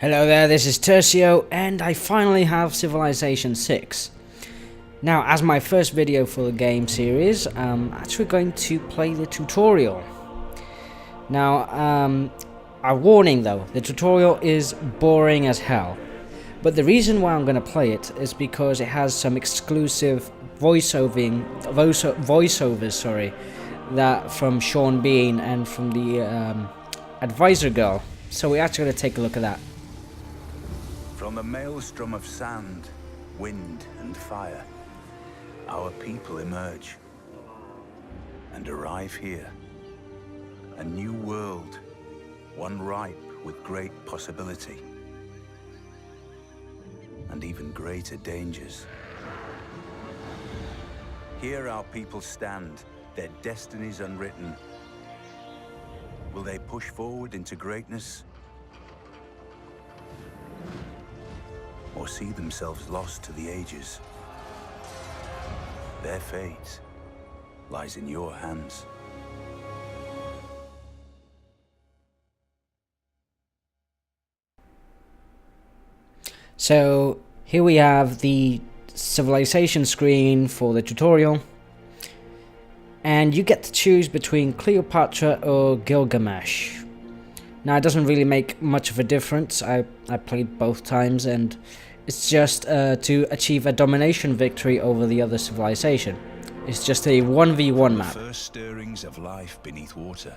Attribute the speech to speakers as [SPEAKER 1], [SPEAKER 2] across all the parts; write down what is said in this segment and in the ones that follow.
[SPEAKER 1] Hello there, this is Tercio, and I finally have Civilization 6. Now, as my first video for the game series, I'm actually going to play the tutorial. Now, a warning though, the tutorial is boring as hell. But the reason why I'm going to play it is because it has some exclusive voiceovers, that from Sean Bean and from the advisor girl. So we're actually going to take a look at that.
[SPEAKER 2] From the maelstrom of sand, wind, and fire, our people emerge and arrive here. A new world, one ripe with great possibility and even greater dangers. Here our people stand, their destinies unwritten. Will they push forward into greatness, or see themselves lost to the ages? Their fate lies in your hands.
[SPEAKER 1] So here we have the civilization screen for the tutorial, and you get to choose between Cleopatra or Gilgamesh. Now, it doesn't really make much of a difference. I played both times, and it's just to achieve a domination victory over the other civilization. It's just a 1v1 map.
[SPEAKER 2] The first stirrings of life beneath water,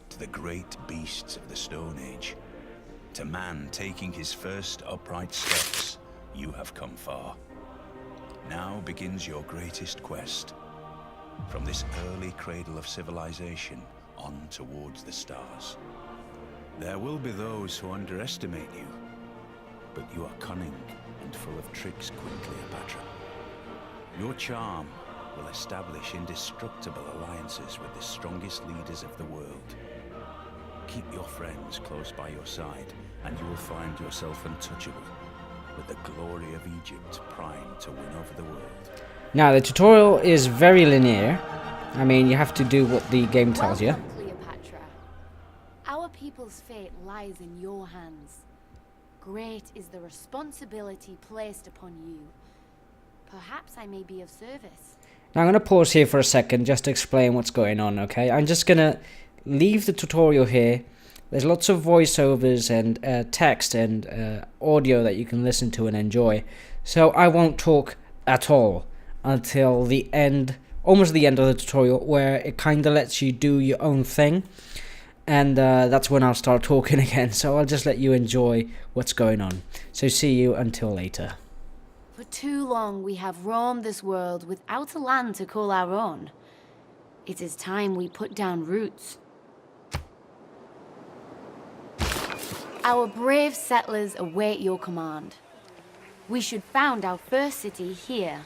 [SPEAKER 2] to the great beasts of the Stone Age, to man taking his first upright steps, you have come far. Now begins your greatest quest. From this early cradle of civilization on towards the stars. There will be those who underestimate you, but you are cunning and full of tricks, Queen Cleopatra. Your charm will establish indestructible alliances with the strongest leaders of the world. Keep your friends close by your side, and you will find yourself untouchable, with the glory of Egypt primed to win over the world.
[SPEAKER 1] Now, the tutorial is very linear. I mean, you have to do what the game tells you.
[SPEAKER 3] Cleopatra. Our people's fate lies in your hands. Great is the responsibility placed upon you. Perhaps I may be of service.
[SPEAKER 1] Now, I'm going to pause here for a second just to explain what's going on, okay? I'm just going to leave the tutorial here. There's lots of voiceovers and text and audio that you can listen to and enjoy. So I won't talk at all until the end, almost the end of the tutorial, where it kind of lets you do your own thing. And that's when I'll start talking again. So I'll just let you enjoy what's going on. So see you until later.
[SPEAKER 3] For too long we have roamed this world without a land to call our own. It is time we put down roots. Our brave settlers await your command. We should found our first city here.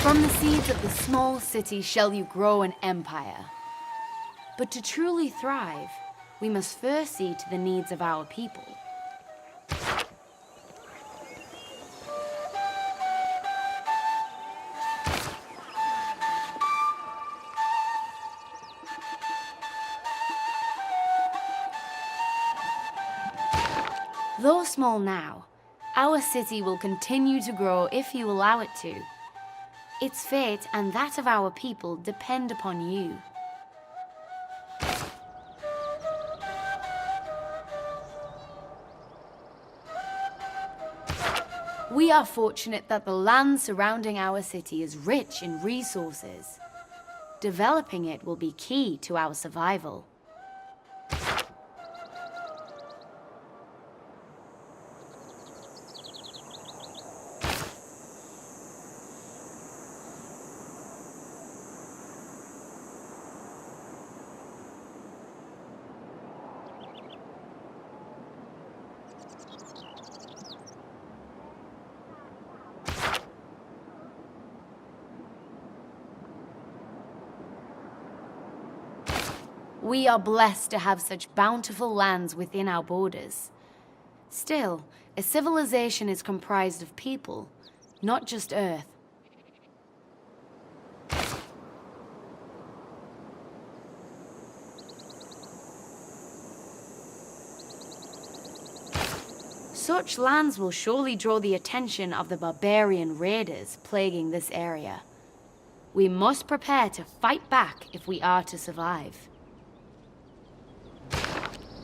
[SPEAKER 3] From the seeds of the small city shall you grow an empire. But to truly thrive, we must first see to the needs of our people. Though small now, our city will continue to grow if you allow it to. Its fate and that of our people depend upon you. We are fortunate that the land surrounding our city is rich in resources. Developing it will be key to our survival. We are blessed to have such bountiful lands within our borders. Still, a civilization is comprised of people, not just earth. Such lands will surely draw the attention of the Barbarian Raiders plaguing this area. We must prepare to fight back if we are to survive.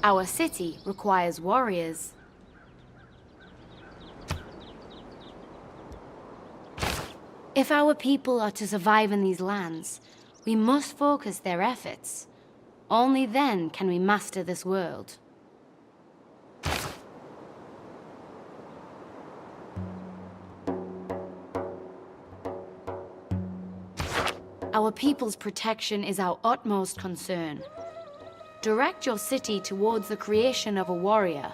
[SPEAKER 3] Our city requires warriors. If our people are to survive in these lands, we must focus their efforts. Only then can we master this world. Our people's protection is our utmost concern. Direct your city towards the creation of a warrior.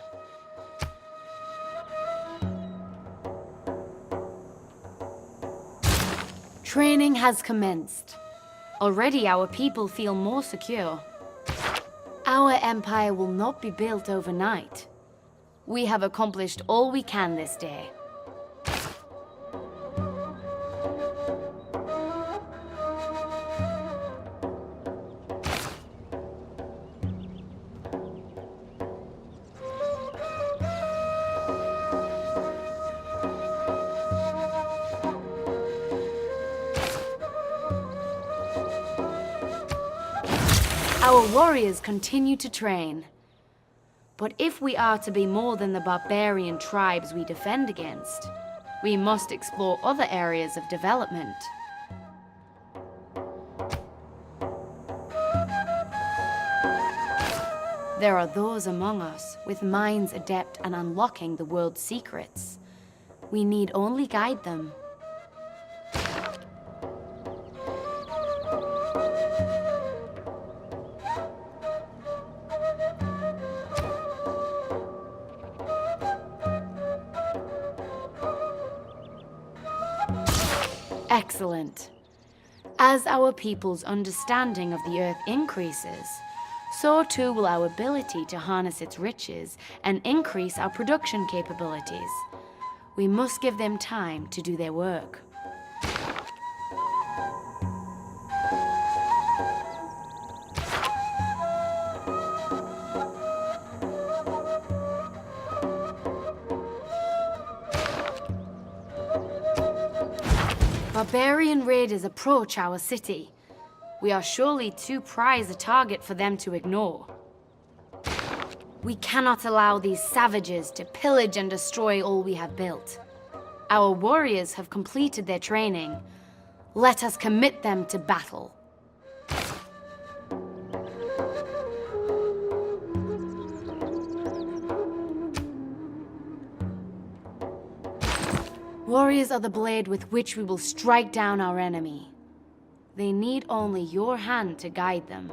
[SPEAKER 3] Training has commenced. Already our people feel more secure. Our empire will not be built overnight. We have accomplished all we can this day. Our warriors continue to train. But if we are to be more than the barbarian tribes we defend against, we must explore other areas of development. There are those among us with minds adept at unlocking the world's secrets. We need only guide them. Excellent. As our people's understanding of the Earth increases, so too will our ability to harness its riches and increase our production capabilities. We must give them time to do their work. Barbarian Raiders approach our city. We are surely too prized a target for them to ignore. We cannot allow these savages to pillage and destroy all we have built. Our warriors have completed their training. Let us commit them to battle. Warriors are the blade with which we will strike down our enemy. They need only your hand to guide them.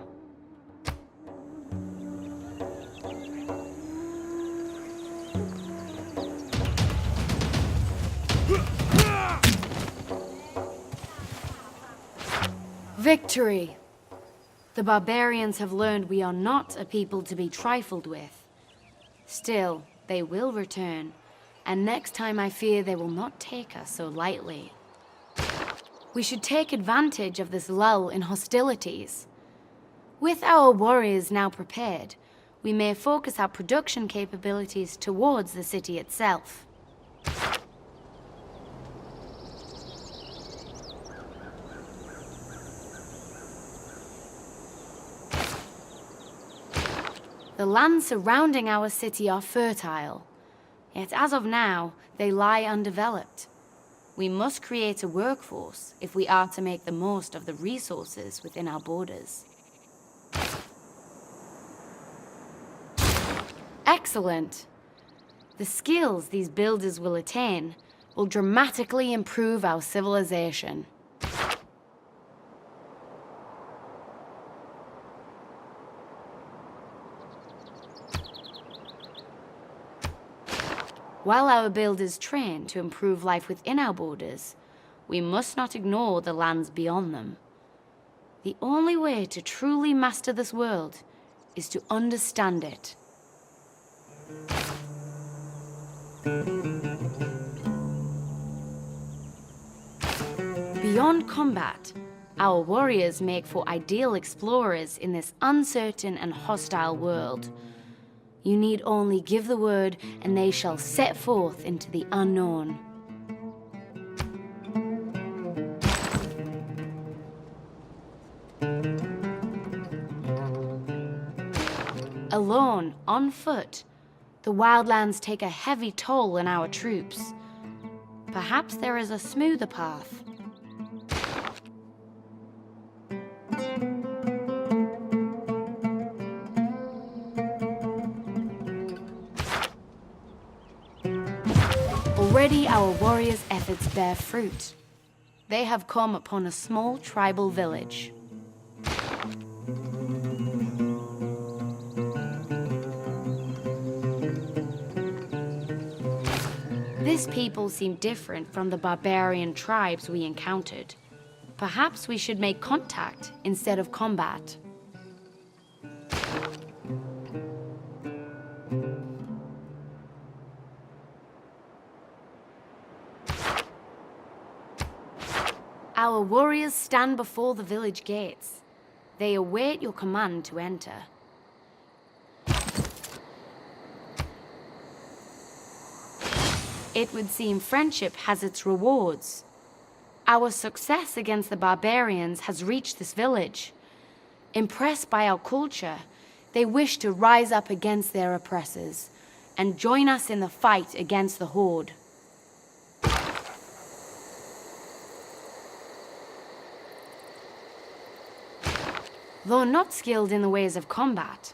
[SPEAKER 3] Victory! The barbarians have learned we are not a people to be trifled with. Still, they will return. And next time I fear they will not take us so lightly. We should take advantage of this lull in hostilities. With our warriors now prepared, we may focus our production capabilities towards the city itself. The lands surrounding our city are fertile. Yet as of now, they lie undeveloped. We must create a workforce if we are to make the most of the resources within our borders. Excellent! The skills these builders will attain will dramatically improve our civilization. While our builders train to improve life within our borders, we must not ignore the lands beyond them. The only way to truly master this world is to understand it. Beyond combat, our warriors make for ideal explorers in this uncertain and hostile world. You need only give the word, and they shall set forth into the unknown. Alone, on foot, the wildlands take a heavy toll on our troops. Perhaps there is a smoother path. Already our warriors' efforts bear fruit. They have come upon a small tribal village. This people seem different from the barbarian tribes we encountered. Perhaps we should make contact instead of combat. Our warriors stand before the village gates. They await your command to enter. It would seem friendship has its rewards. Our success against the barbarians has reached this village. Impressed by our culture, they wish to rise up against their oppressors and join us in the fight against the horde. Though not skilled in the ways of combat,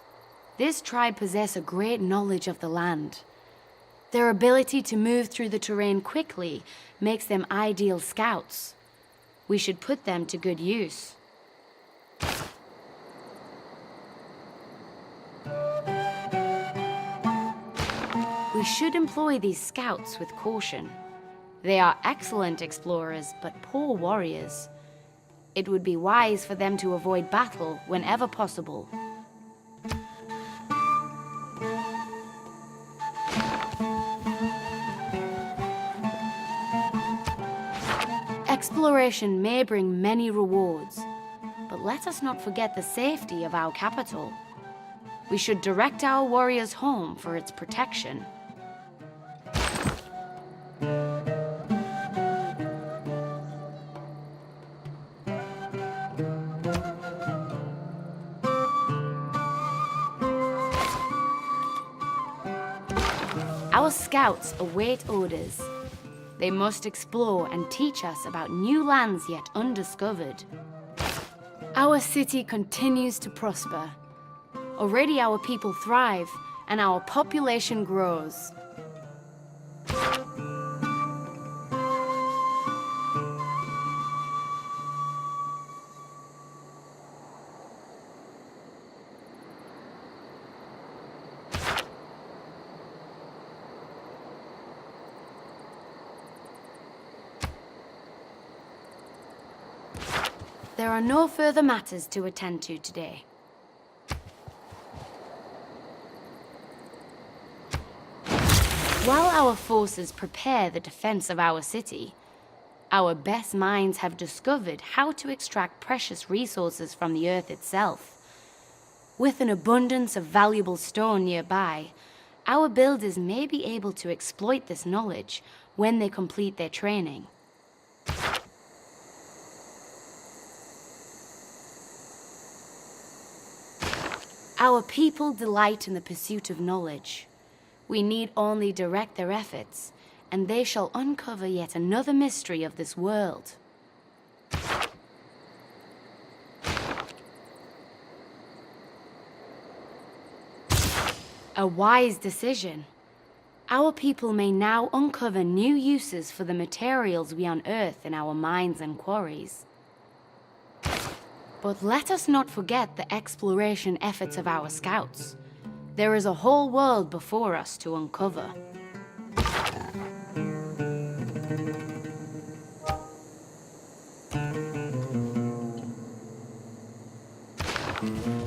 [SPEAKER 3] this tribe possess a great knowledge of the land. Their ability to move through the terrain quickly makes them ideal scouts. We should put them to good use. We should employ these scouts with caution. They are excellent explorers, but poor warriors. It would be wise for them to avoid battle whenever possible. Exploration may bring many rewards, but let us not forget the safety of our capital. We should direct our warriors home for its protection. Our scouts await orders. They must explore and teach us about new lands yet undiscovered. Our city continues to prosper. Already our people thrive and our population grows. There are no further matters to attend to today. While our forces prepare the defense of our city, our best minds have discovered how to extract precious resources from the earth itself. With an abundance of valuable stone nearby, our builders may be able to exploit this knowledge when they complete their training. Our people delight in the pursuit of knowledge. We need only direct their efforts, and they shall uncover yet another mystery of this world. A wise decision. Our people may now uncover new uses for the materials we unearth in our mines and quarries. But let us not forget the exploration efforts of our scouts. There is a whole world before us to uncover.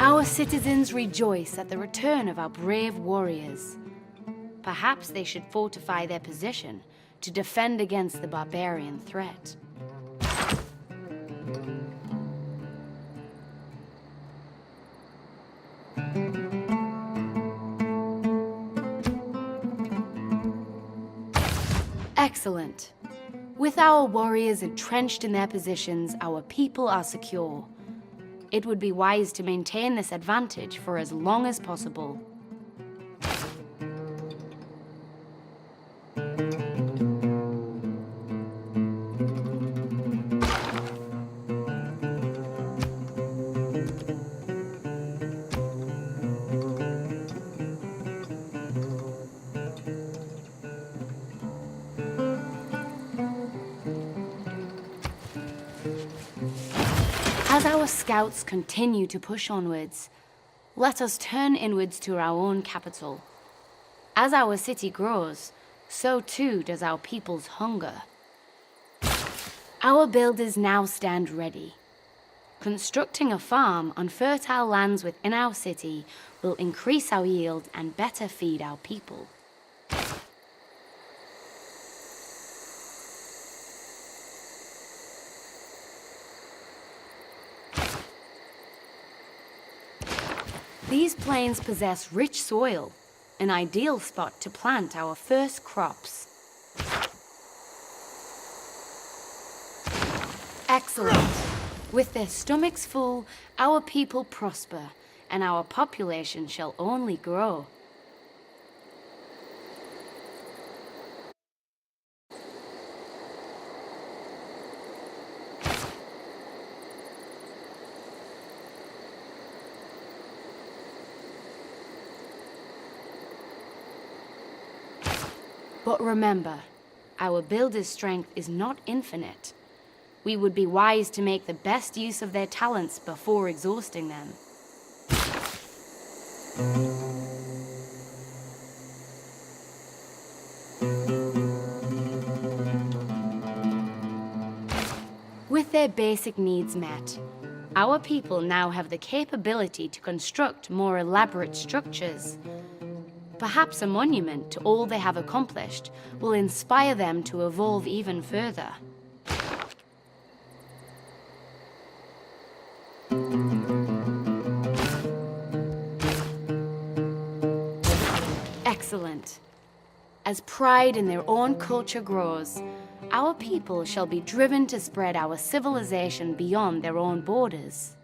[SPEAKER 3] Our citizens rejoice at the return of our brave warriors. Perhaps they should fortify their position to defend against the barbarian threat. Excellent. With our warriors entrenched in their positions, our people are secure. It would be wise to maintain this advantage for as long as possible. As our scouts continue to push onwards, let us turn inwards to our own capital. As our city grows, so too does our people's hunger. Our builders now stand ready. Constructing a farm on fertile lands within our city will increase our yield and better feed our people. These plains possess rich soil, an ideal spot to plant our first crops. Excellent. With their stomachs full, our people prosper, and our population shall only grow. But remember, our builders' strength is not infinite. We would be wise to make the best use of their talents before exhausting them. With their basic needs met, our people now have the capability to construct more elaborate structures. Perhaps a monument to all they have accomplished will inspire them to evolve even further. Excellent. As pride in their own culture grows, our people shall be driven to spread our civilization beyond their own borders.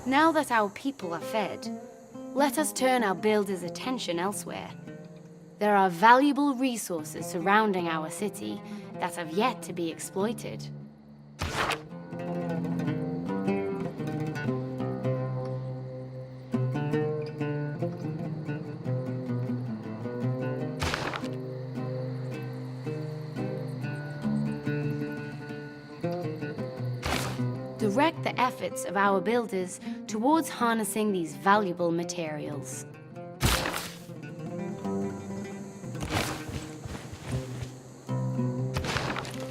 [SPEAKER 3] Now that our people are fed, let us turn our builders' attention elsewhere. There are valuable resources surrounding our city that have yet to be exploited. Direct the efforts of our builders towards harnessing these valuable materials.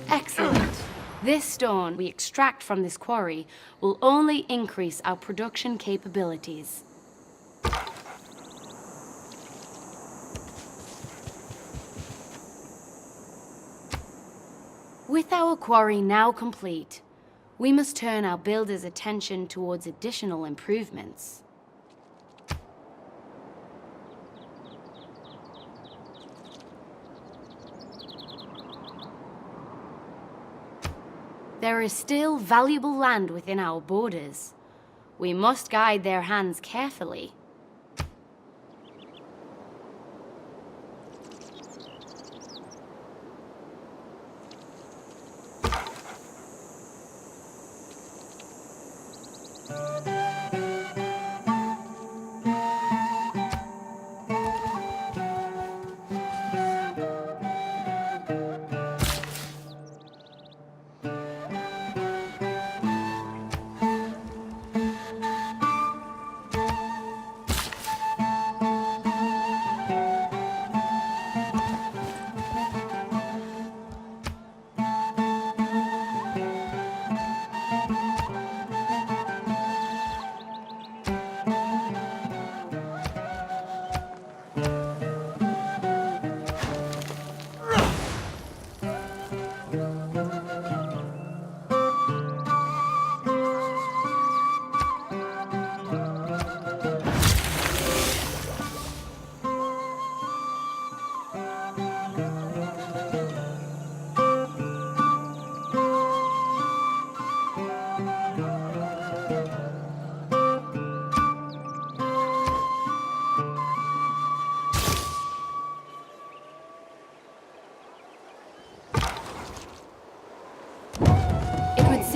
[SPEAKER 3] Excellent. This stone we extract from this quarry will only increase our production capabilities. With our quarry now complete, we must turn our builders' attention towards additional improvements. There is still valuable land within our borders. We must guide their hands carefully.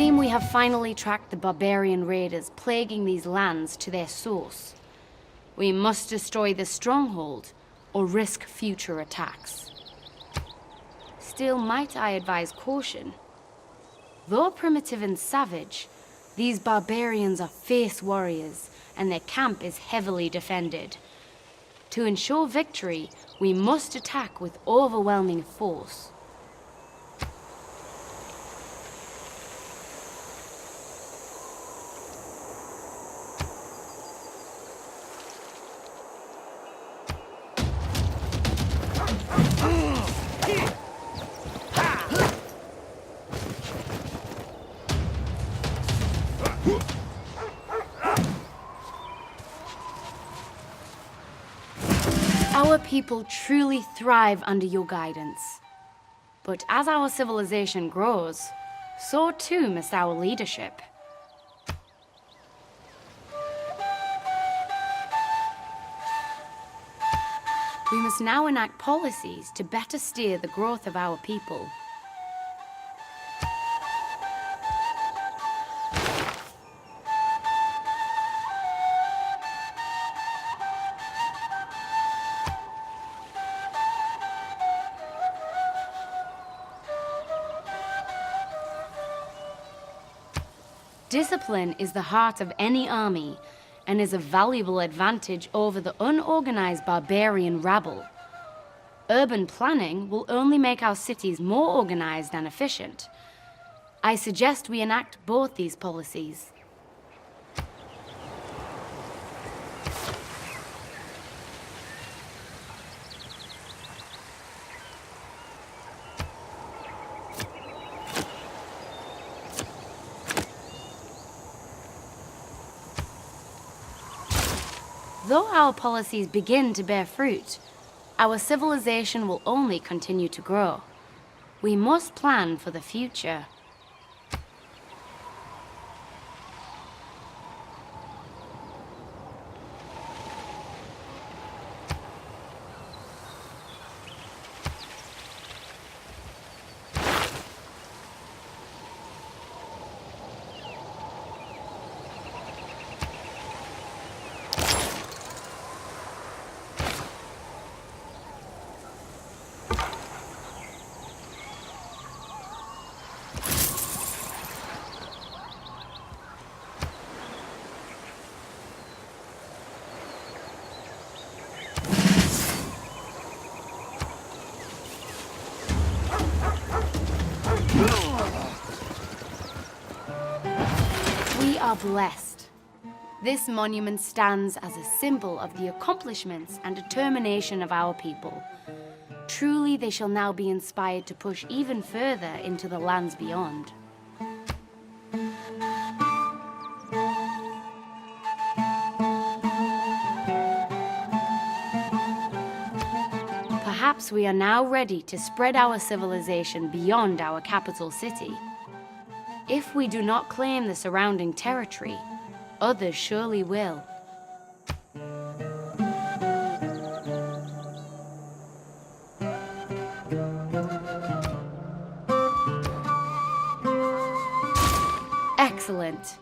[SPEAKER 3] seem we have finally tracked the Barbarian Raiders plaguing these lands to their source. We must destroy the stronghold or risk future attacks. Still, might I advise caution? Though primitive and savage, these barbarians are fierce warriors, and their camp is heavily defended. To ensure victory, we must attack with overwhelming force. Our people truly thrive under your guidance. But as our civilization grows, so too must our leadership. We must now enact policies to better steer the growth of our people. Discipline is the heart of any army and is a valuable advantage over the unorganized barbarian rabble. Urban planning will only make our cities more organized and efficient. I suggest we enact both these policies. Though our policies begin to bear fruit, our civilization will only continue to grow. We must plan for the future. We are blessed. This monument stands as a symbol of the accomplishments and determination of our people. Truly, they shall now be inspired to push even further into the lands beyond. Perhaps we are now ready to spread our civilization beyond our capital city. If we do not claim the surrounding territory, others surely will. Excellent.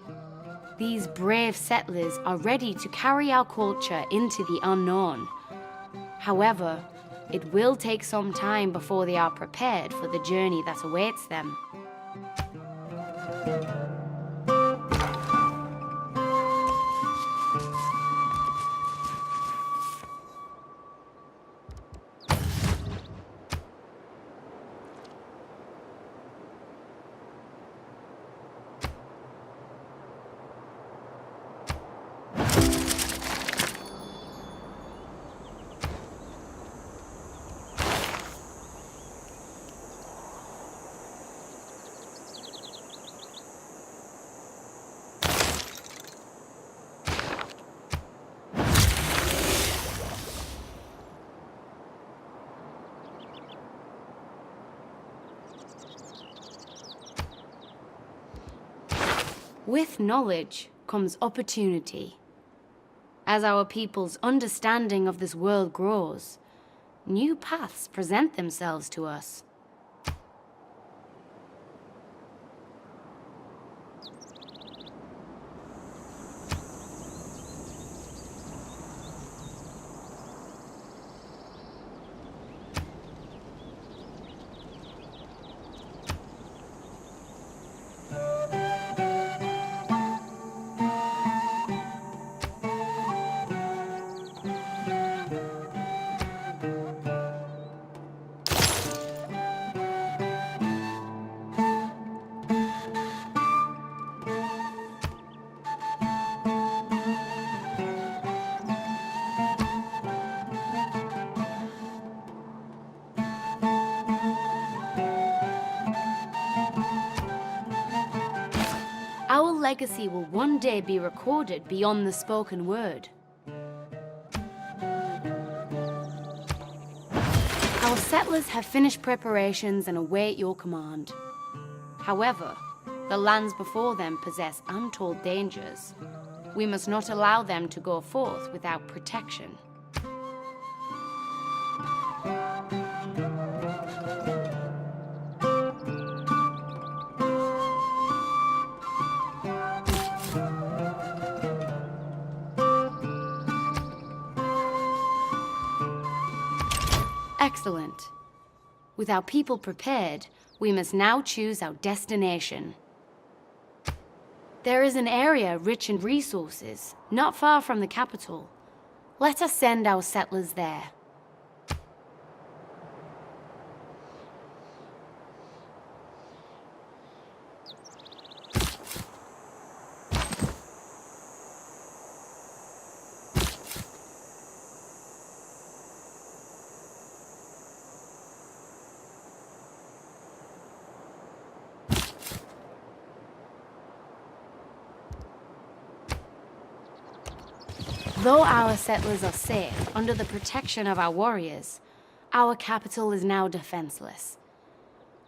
[SPEAKER 3] These brave settlers are ready to carry our culture into the unknown. However, it will take some time before they are prepared for the journey that awaits them. With knowledge comes opportunity. As our people's understanding of this world grows, new paths present themselves to us. legacy will one day be recorded beyond the spoken word. Our settlers have finished preparations and await your command. However, the lands before them possess untold dangers. We must not allow them to go forth without protection. Excellent. With our people prepared, we must now choose our destination. There is an area rich in resources, not far from the capital. Let us send our settlers there. Though our settlers are safe under the protection of our warriors, our capital is now defenseless.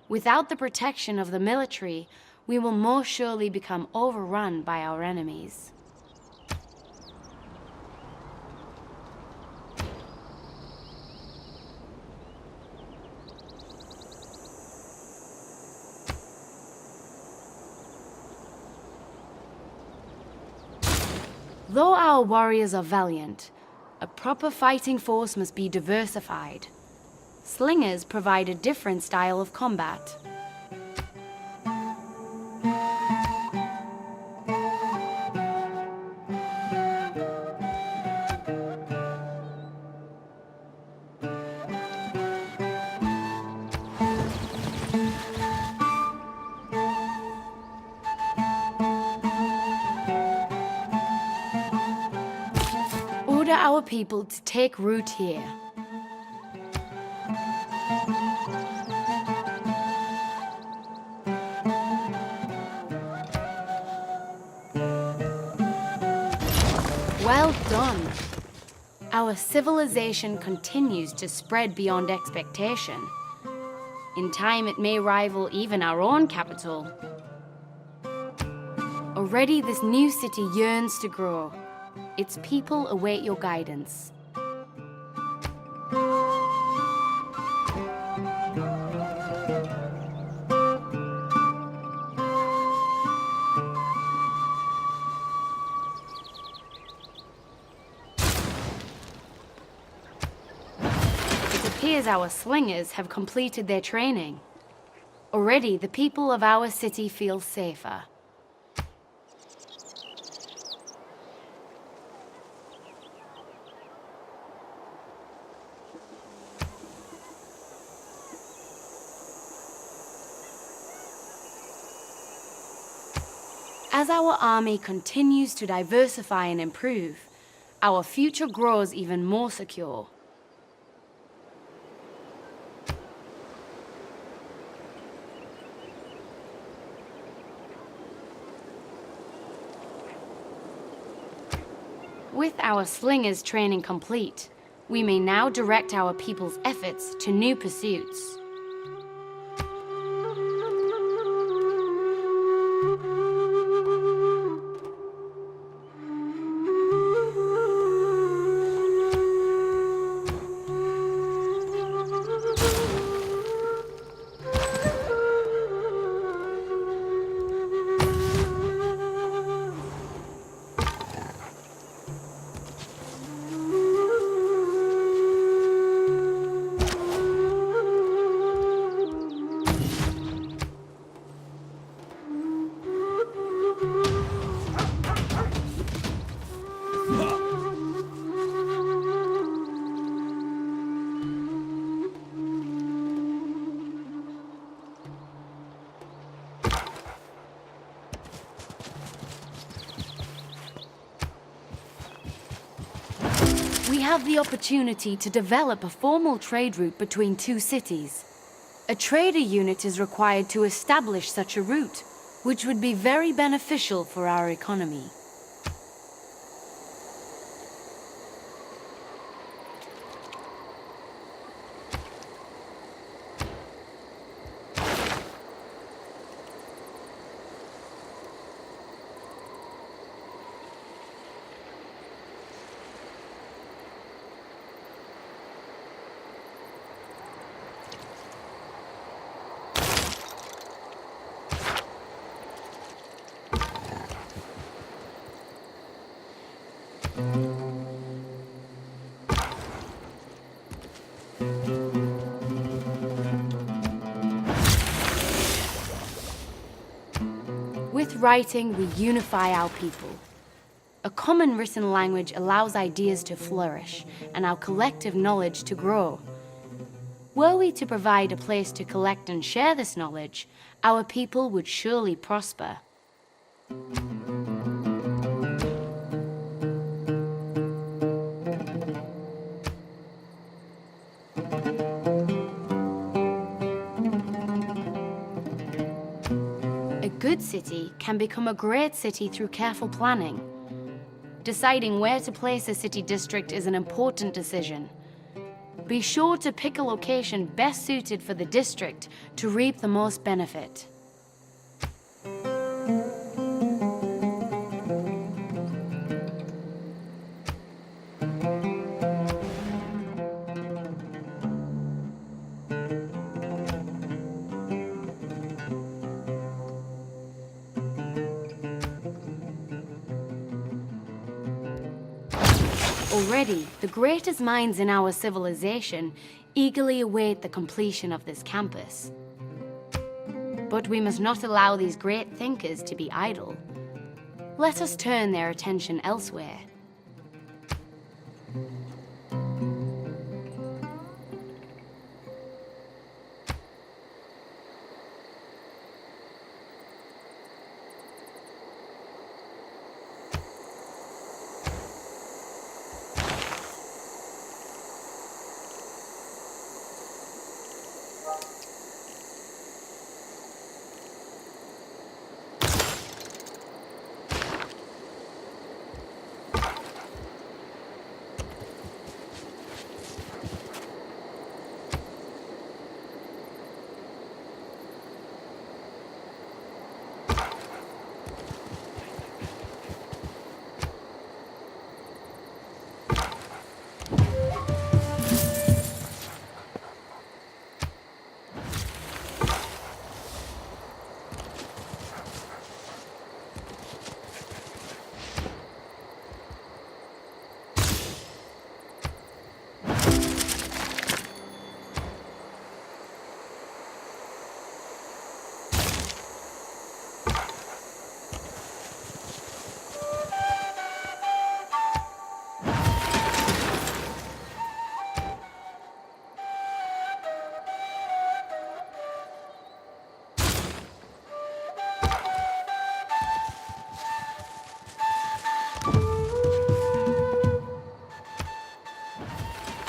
[SPEAKER 3] Without the protection of the military, we will most surely become overrun by our enemies. Though our warriors are valiant, a proper fighting force must be diversified. Slingers provide a different style of combat. Order our people to take root here. Well done. Our civilization continues to spread beyond expectation. In time, it may rival even our own capital. Already, this new city yearns to grow. Its people await your guidance. It appears our slingers have completed their training. Already, the people of our city feel safer. As our army continues to diversify and improve, our future grows even more secure. With our slingers training complete, we may now direct our people's efforts to new pursuits. We have the opportunity to develop a formal trade route between two cities. A trader unit is required to establish such a route. which would be very beneficial for our economy. With writing, we unify our people. A common written language allows ideas to flourish and our collective knowledge to grow. Were we to provide a place to collect and share this knowledge, our people would surely prosper. A good city can become a great city through careful planning. Deciding where to place a city district is an important decision. Be sure to pick a location best suited for the district to reap the most benefit. Already, the greatest minds in our civilization eagerly await the completion of this campus. But we must not allow these great thinkers to be idle. Let us turn their attention elsewhere.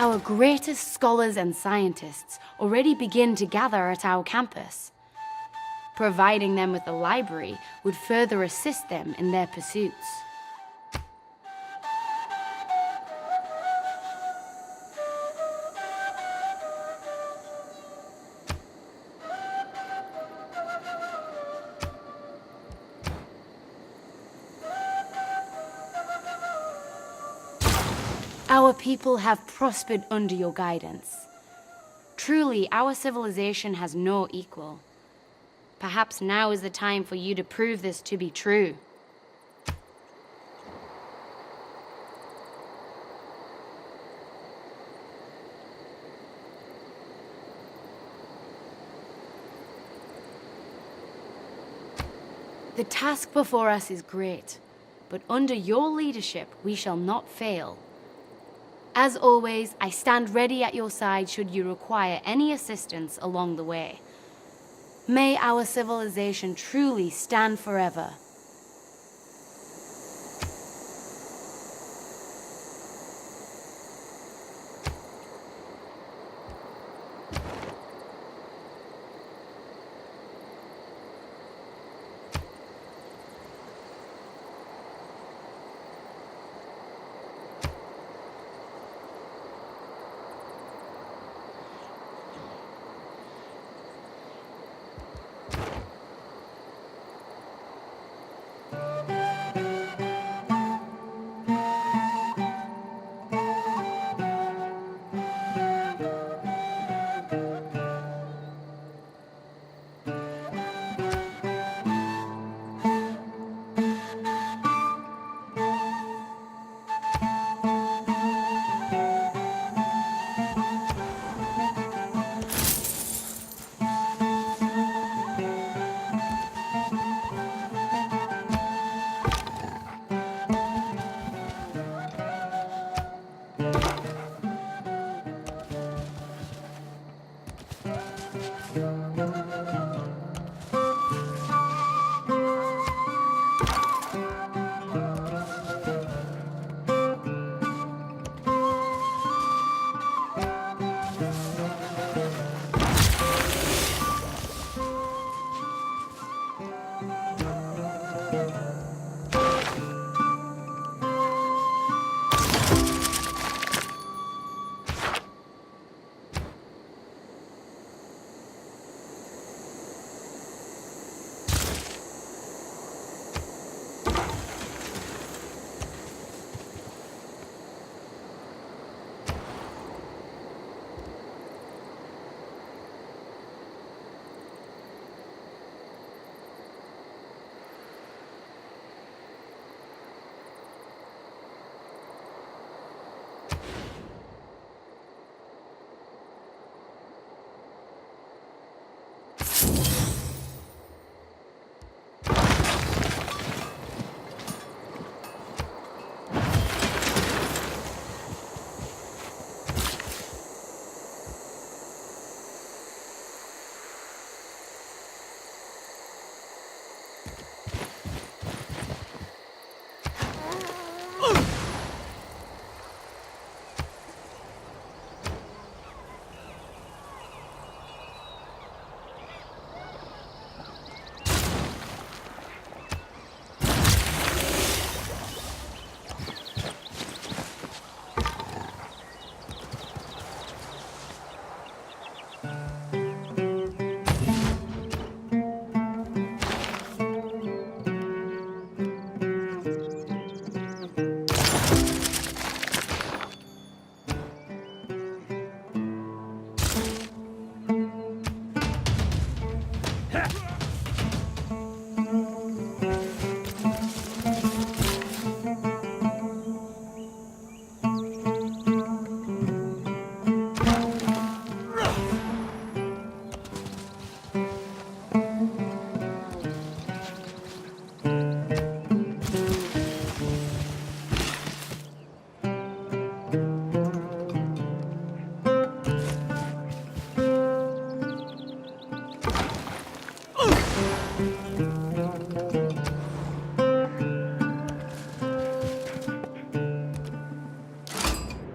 [SPEAKER 3] Our greatest scholars and scientists already begin to gather at our campus. Providing them with a library would further assist them in their pursuits. Our people have prospered under your guidance. Truly, our civilization has no equal. Perhaps now is the time for you to prove this to be true. The task before us is great, but under your leadership we shall not fail. As always, I stand ready at your side should you require any assistance along the way. May our civilization truly stand forever.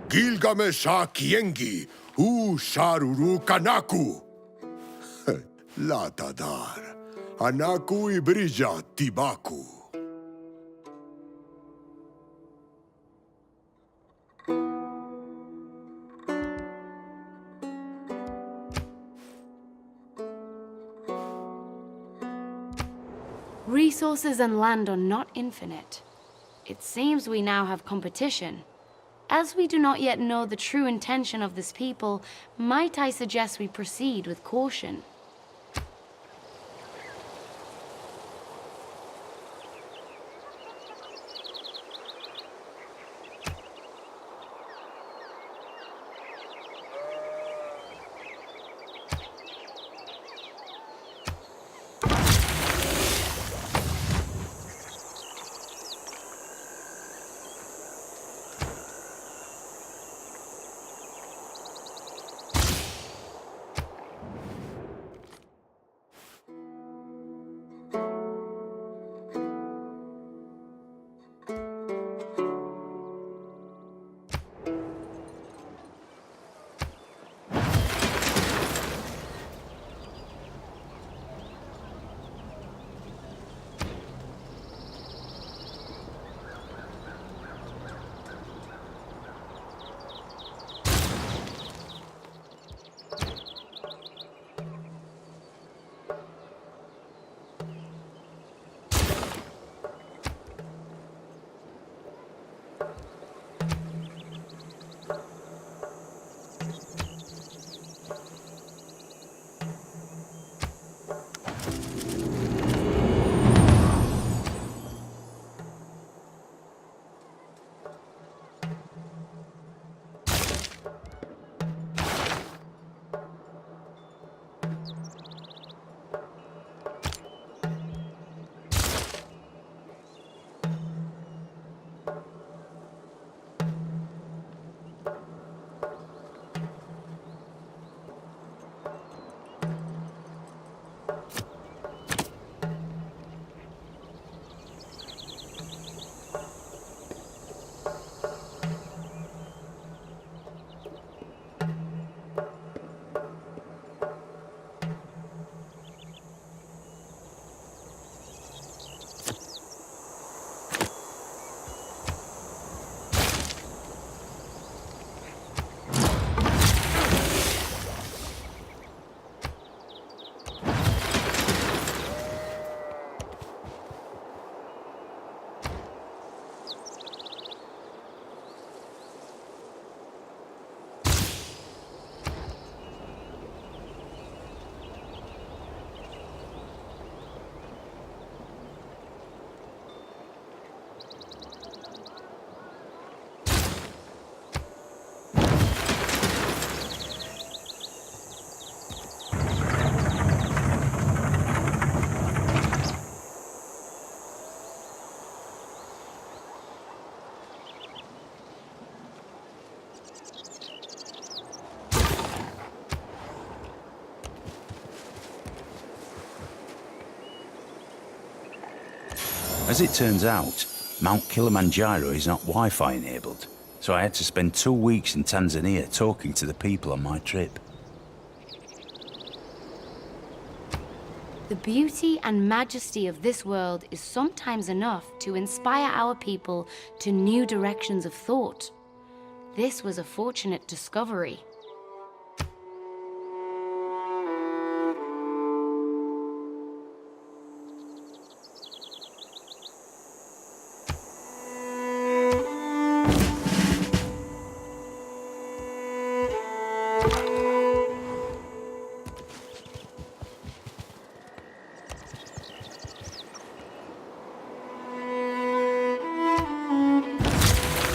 [SPEAKER 4] Gilgamesha Kiengi, U Sharuru Kanaku. Latadar, Anaku Ibrija Tibaku.
[SPEAKER 3] Resources and land are not infinite. It seems we now have competition. As we do not yet know the true intention of this people, might I suggest we proceed with caution?
[SPEAKER 2] As it turns out, Mount Kilimanjaro is not Wi-Fi enabled, so I had to spend 2 weeks in Tanzania talking to the people on my trip.
[SPEAKER 3] The beauty and majesty of this world is sometimes enough to inspire our people to new directions of thought. This was a fortunate discovery.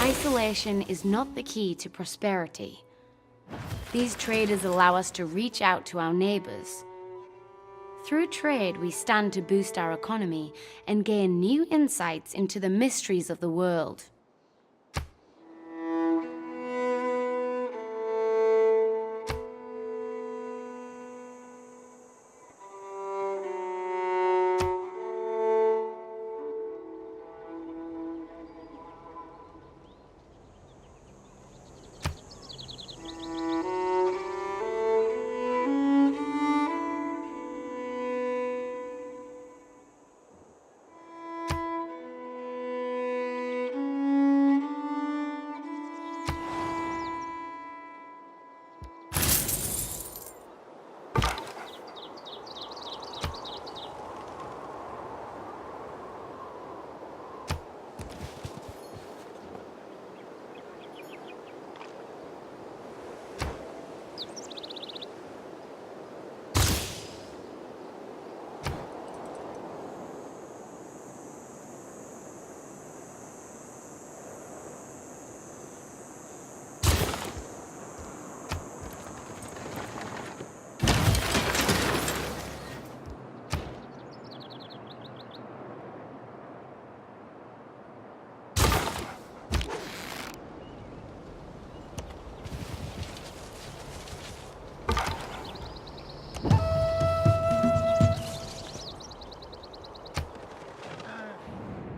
[SPEAKER 3] Isolation is not the key to prosperity. These traders allow us to reach out to our neighbors. Through trade, we stand to boost our economy and gain new insights into the mysteries of the world.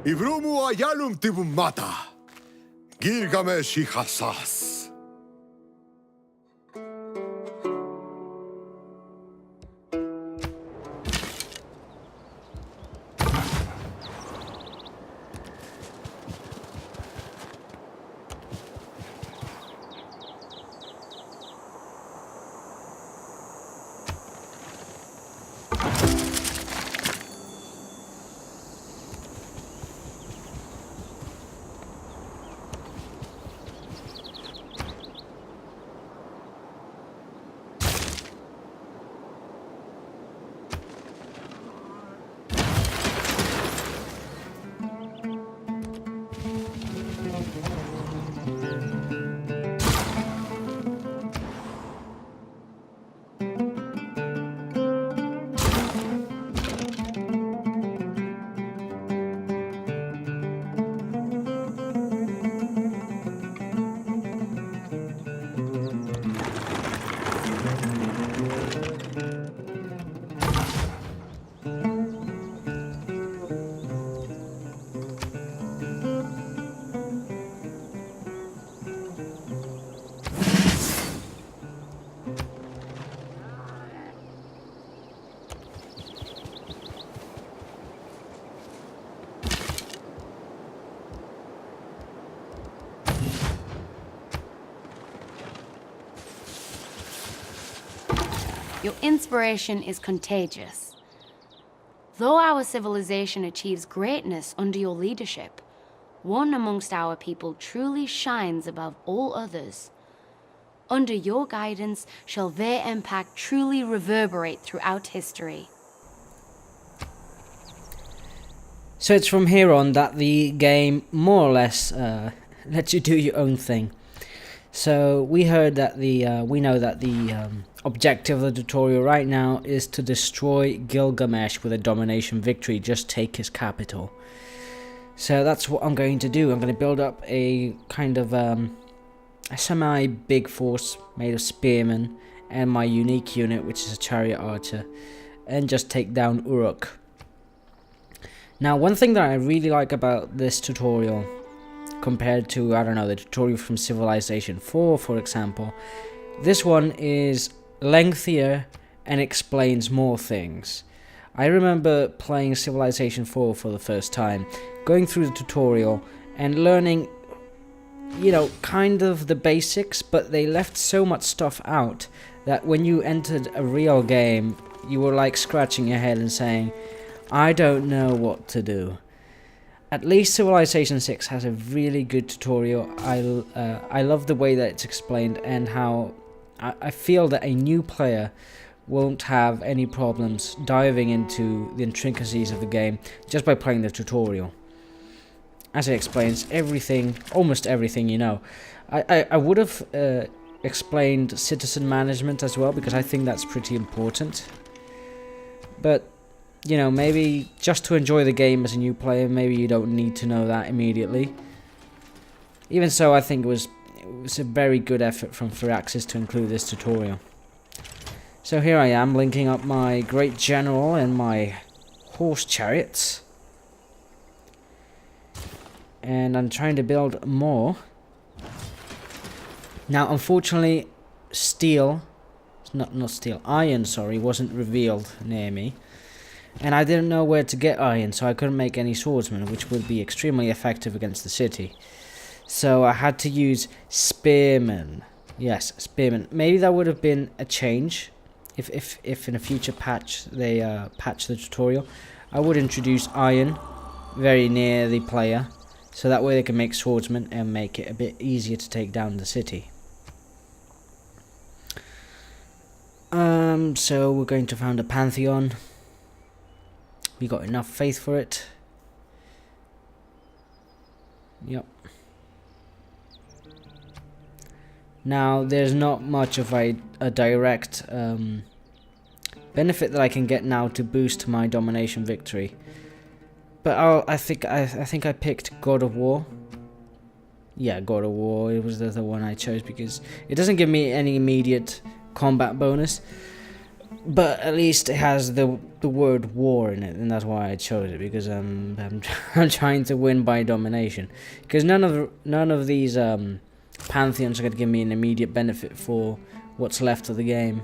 [SPEAKER 4] Ivrumu ayalum tibumata. Gilgamesh Hassas.
[SPEAKER 3] Your inspiration is contagious. Though our civilization achieves greatness under your leadership, one amongst our people truly shines above all others. Under your guidance shall their impact truly reverberate throughout history.
[SPEAKER 1] So it's from here on that the game more or less lets you do your own thing. So we know that the objective of the tutorial right now is to destroy Gilgamesh with a domination victory, just take his capital. So that's what I'm going to do. I'm going to build up a kind of a semi-big force made of spearmen and my unique unit, which is a chariot archer, and just take down Uruk. Now, one thing that I really like about this tutorial, compared to, I don't know, the tutorial from Civilization 4, for example, this one is lengthier and explains more things. I remember playing Civilization 4 for the first time, going through the tutorial and learning, you know, kind of the basics, but they left so much stuff out that when you entered a real game, you were like scratching your head and saying, I don't know what to do. At least Civilization 6 has a really good tutorial. I love the way that it's explained, and how I feel that a new player won't have any problems diving into the intricacies of the game just by playing the tutorial, as it explains everything, almost everything, you know. I would have explained citizen management as well, because I think that's pretty important. But, you know, maybe just to enjoy the game as a new player, maybe you don't need to know that immediately. Even so, I think it was a very good effort from Firaxis to include this tutorial. So here I am, linking up my great general and my horse chariots. And I'm trying to build more. Now, unfortunately, iron, sorry, wasn't revealed near me. And I didn't know where to get iron, so I couldn't make any swordsmen, which would be extremely effective against the city. So I had to use spearmen. Yes, spearmen. Maybe that would have been a change. If in a future patch they patch the tutorial, I would introduce iron very near the player, so that way they can make swordsmen and make it a bit easier to take down the city. So we're going to found a Pantheon. We got enough faith for it. Yep. Now, there's not much of a direct benefit that I can get now to boost my domination victory, but I think I picked God of War. Yeah, God of War. It was the one I chose because it doesn't give me any immediate combat bonus, but at least it has the word war in it, and that's why I chose it, because I'm trying to win by domination. Because none of these Pantheons are going to give me an immediate benefit for what's left of the game.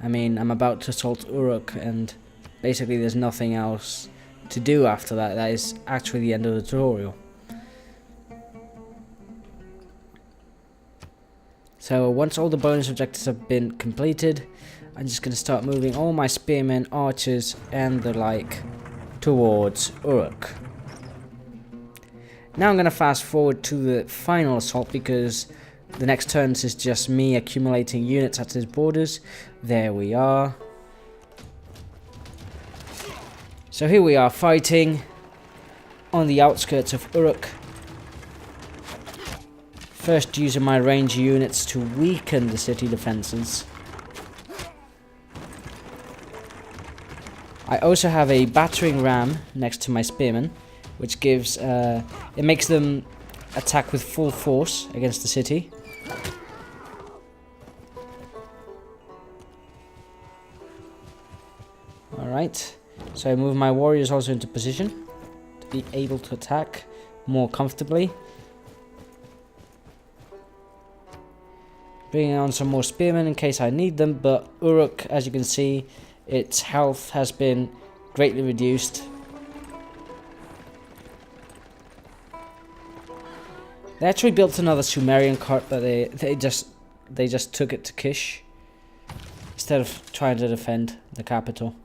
[SPEAKER 1] I mean, I'm about to assault Uruk, and basically there's nothing else to do after that. That is actually the end of the tutorial. So once all the bonus objectives have been completed, I'm just going to start moving all my spearmen, archers, and the like towards Uruk. Now I'm going to fast forward to the final assault, because the next turns is just me accumulating units at his borders. There we are. So here we are fighting on the outskirts of Uruk. First using my range units to weaken the city defenses. I also have a battering ram next to my spearmen, which gives it makes them attack with full force against the city. Alright, so I move my warriors also into position to be able to attack more comfortably. Bringing on some more spearmen in case I need them, but Uruk, as you can see, its health has been greatly reduced. They actually built another Sumerian cart, but they just took it to Kish instead of trying to defend the capital.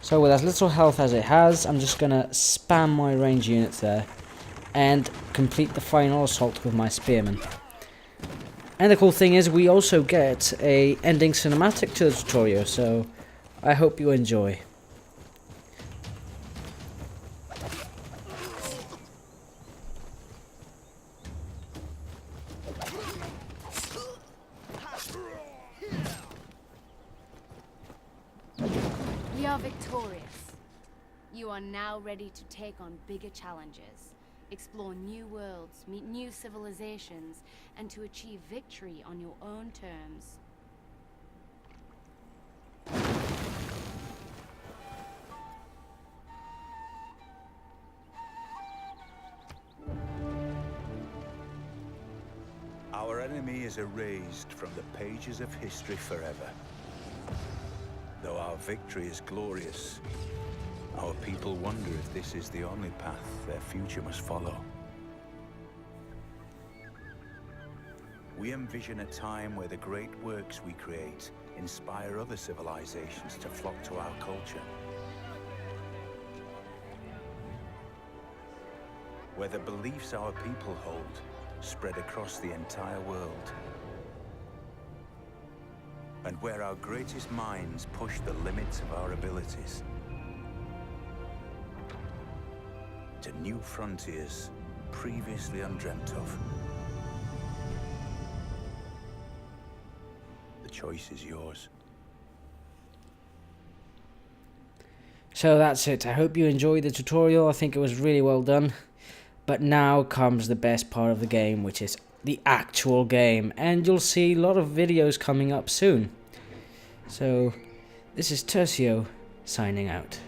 [SPEAKER 1] So with as little health as it has, I'm just gonna spam my range units there and complete the final assault with my spearmen. And the cool thing is, we also get a ending cinematic to the tutorial, so I hope you enjoy.
[SPEAKER 3] We are victorious. You are now ready to take on bigger challenges, explore new worlds, meet new civilizations, and to achieve victory on your own terms.
[SPEAKER 2] enemy is erased from the pages of history forever. Though our victory is glorious, our people wonder if this is the only path their future must follow. We envision a time where the great works we create inspire other civilizations to flock to our culture. Where the beliefs our people hold spread across the entire world. And where our greatest minds push the limits of our abilities to new frontiers previously undreamt of. The choice is yours.
[SPEAKER 1] So that's it. I hope you enjoyed the tutorial. I think it was really well done. But now comes the best part of the game, which is the actual game. And you'll see a lot of videos coming up soon. So, this is Tercio signing out.